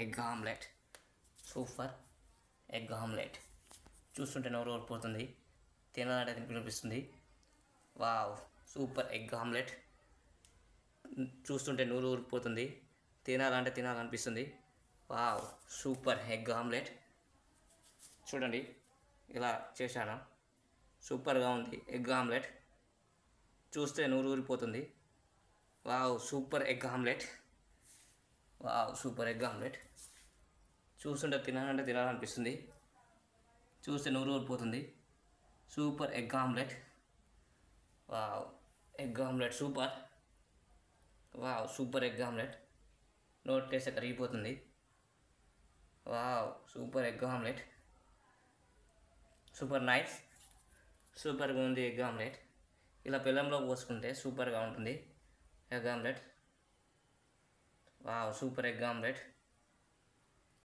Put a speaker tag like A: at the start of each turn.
A: Egg omelette. Super egg omelette. చూస్తుంటే నోరు ఊరిపోతుంది, తినాలంటే తినిపిస్తుంది. Wow, super egg omelette. చూస్తుంటే నోరు ఊరిపోతుంది, తినాలంటే తినాలనిపిస్తుంది. Wow, super egg omelette. చూడండి ఇలా చేశాను, సూపర్గా ఉంది ఎగ్ ఆమ్లెట్. చూస్తే నోరు ఊరిపోతుంది. Wow, super egg omelette. Wow, super egg omelette. చూస్తుంటే తినాలంటే తినాలనిపిస్తుంది, చూస్తే నోరు ఊరిపోతుంది. Super egg omelette. Wow, egg omelette super. Wow, super egg omelette. నోట్ టేస్ట్ కరిగిపోతుంది. Wow, super egg omelette. Super nice. సూపర్గా ఉంది ఎగ్ ఆమ్లెట్. ఇలా బెల్లంలో పోసుకుంటే సూపర్గా ఉంటుంది egg omelette. Wow, super egg omelette.